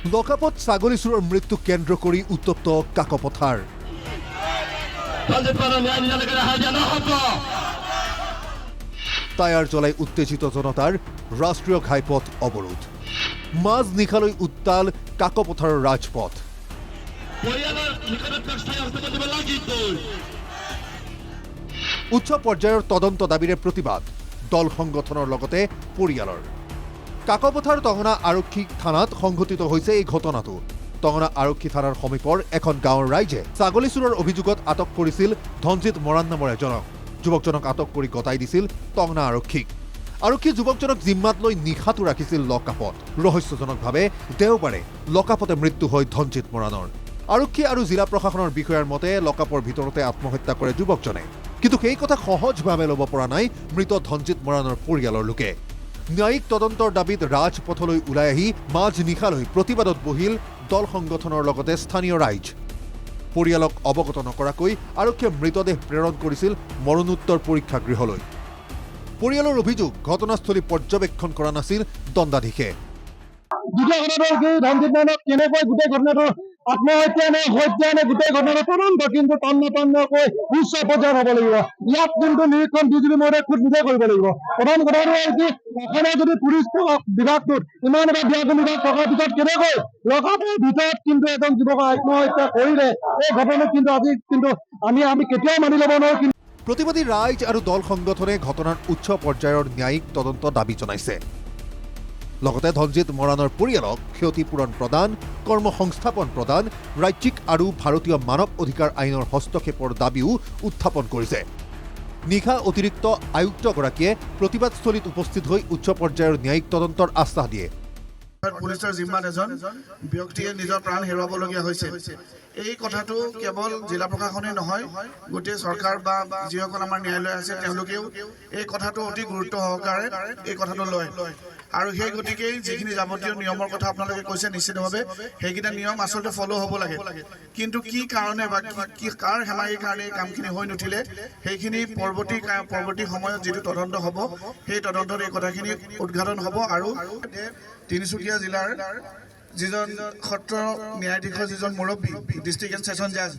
লকাপত ছাগলী চোৰৰ মৃত্যুক কেন্দ্ৰ কৰি উত্তপ্ত কাকপথাৰ। টায়াৰ জ্বলাই উত্তেজিত জনতাৰ ৰাষ্ট্ৰীয় ঘাইপথ অৱৰোধ। মাজ নিশালৈ উত্তাল কাকপথাৰৰ ৰাজপথ। উচ্চ পৰ্যায়ৰ তদন্ত দাবীৰে প্ৰতিবাদ দল সংগঠনৰ লগতে পৰিয়ালৰ। কাকপথাৰ টঙনা আৰক্ষী থানাত সংঘটিত হৈছে এই ঘটনাটো। টঙনা আৰক্ষী থানাৰ সমীপৰ এখন গাঁৱৰ ৰাইজে ছাগলী চোৰৰ অভিযোগত আটক কৰিছিল ধনজিৎ মৰাণ নামৰ এজনক। যুৱকজনক আটক কৰি গতাই দিছিল টঙনা আৰক্ষীক। আৰক্ষীয়ে যুৱকজনক জিম্মাত লৈ নিশাটো ৰাখিছিল লকআপত। ৰহস্যজনকভাৱে দেওবাৰে লকআপতে মৃত্যু হয় ধনজিৎ মৰাণৰ। আৰক্ষী আৰু জিলা প্ৰশাসনৰ বিষয়াৰ মতে লকআপৰ ভিতৰতে আত্মহত্যা কৰে যুৱকজনে। কিন্তু সেই কথা সহজভাৱে ল'ব পৰা নাই মৃত ধনজিৎ মৰাণৰ পৰিয়ালৰ লোকে। ন্যায়িক তদন্তৰ দাবীত ৰাজপথলৈ ওলাই আহি মাজ নিশালৈ প্ৰতিবাদত বহিল দল সংগঠনৰ লগতে স্থানীয় ৰাইজ। পৰিয়ালক অৱগত নকৰাকৈ আৰক্ষীয়ে মৃতদেহ প্ৰেৰণ কৰিছিল মৰণোত্তৰ পৰীক্ষাগৃহলৈ। পৰিয়ালৰ অভিযোগ ঘটনাস্থলী পৰ্যবেক্ষণ কৰা নাছিল দণ্ডাধীশে। আত্মহত্যা নে হত্যা নে গোটেই ঘটনা তদন্ত কিন্তু তন্নতন্নকৈ উচ্চ পৰ্যায়ত হ'ব লাগিব। ইয়াত কিন্তু নিৰীক্ষণ বিজুলী মহোদয় খুদ নিজে কৰিব লাগিব। প্ৰথম কথাটো হ'ল কি, অসমৰ যদি পুলিচ বিভাগটোত ইমান এটা ব্যাপক বিভাগ থকাৰ পিছত কেনেকৈ লকআপৰ ভিতৰত কিন্তু এজন যুৱক আত্মহত্যা কৰিলে, এই ঘটনা কিন্তু আজি কিন্তু আমি কেতিয়াও মানি ল'ব নোৱাৰোঁ। প্ৰতিবাদী ৰাইজ আৰু দল সংগঠনে ঘটনাৰ উচ্চ পৰ্যায়ৰ ন্যায়িক তদন্ত দাবী জনাইছে। লগতে ধনজিৎ মৰাণৰ পৰিয়ালক ক্ষতিপূৰণ প্ৰদান, কৰ্মসংস্থাপন প্ৰদান, ৰাজ্যিক আৰু ভাৰতীয় মানৱ অধিকাৰ আইনৰ হস্তক্ষেপৰ দাবীও উত্থাপন কৰিছে। নিশা অতিৰিক্ত আয়ুক্তগৰাকীয়ে প্ৰতিবাদস্থলীত উপস্থিত হৈ উচ্চ পৰ্যায়ৰ ন্যায়িক তদন্তৰ আশ্বাস দিয়ে। পুলিচৰ জিম্মাত এজন ব্যক্তিয়ে নিজৰ প্ৰাণ হেৰুৱাবলগীয়া হৈছে। এই কথাটো কেৱল জিলা প্ৰশাসনেই নহয়, গোটেই চৰকাৰ বা যিসকল আমাৰ ন্যায়ালয় আছে তেওঁলোকেও এই কথাটো অতি গুৰুত্ব সহকাৰে এই কথাটো লয়। আৰু সেই গতিকেই যিখিনি যাৱতীয় নিয়মৰ কথা আপোনালোকে কৈছে, নিশ্চিতভাৱে সেইকেইটা নিয়ম আচলতে ফ'ল' হ'ব লাগে। কিন্তু কি কাৰণে বা কি কাৰ হেমাহিৰ কাৰণে এই কামখিনি হৈ নুঠিলে, সেইখিনি পৰৱৰ্তী সময়ত যিটো তদন্ত হ'ব, সেই তদন্তত এই কথাখিনি উদ্ঘাটন হ'ব। আৰু তিনিচুকীয়া জিলাৰ যিজন সত্ৰ ন্যায়াধীশৰ যিজন মুৰব্বী, ডিষ্ট্ৰিক্ট এণ্ড ছেছন জাজ,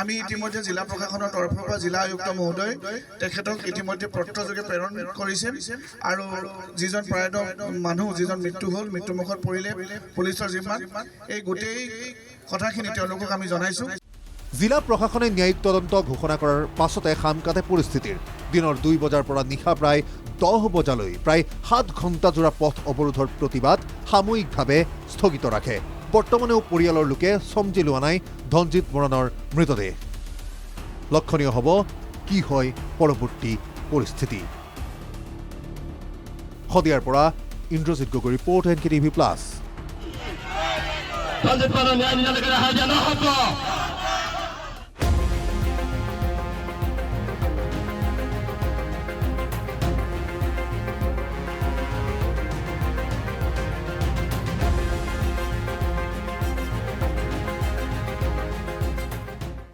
আমি ইতিমধ্যে জিলা প্ৰশাসনৰ তৰফৰ পৰা জিলা আয়ুক্ত মহোদয় তেখেতক ইতিমধ্যে পত্ৰযোগে প্ৰেৰণ কৰিছে। আৰু যিজন প্ৰয়াত মানুহ, যিজন মৃত্যু হ'ল, মৃত্যুমুখত পৰিলে পুলিচৰ জিম্মাত, এই গোটেই কথাখিনি তেওঁলোকক আমি জনাইছোঁ। জিলা প্ৰশাসনে ন্যায়িক তদন্ত ঘোষণা কৰাৰ পাছতে খাম কাটে পৰিস্থিতিৰ। দিনৰ 2 বজাৰ পৰা নিশা প্ৰায় 10 বজালৈ প্ৰায় 7 ঘণ্টাজোৰা পথ অৱৰোধৰ প্ৰতিবাদ সাময়িকভাৱে স্থগিত ৰাখে। বৰ্তমানেও পৰিয়ালৰ লোকে চমজি লোৱা নাই ধনজিৎ মৰাণৰ মৃতদেহ। লক্ষণীয় হ'ব কি হয় পৰৱৰ্তী পৰিস্থিতি। শদিয়াৰ পৰা ইন্দ্ৰজিৎ গগৈ ৰিপৰ্ট, NKTV+।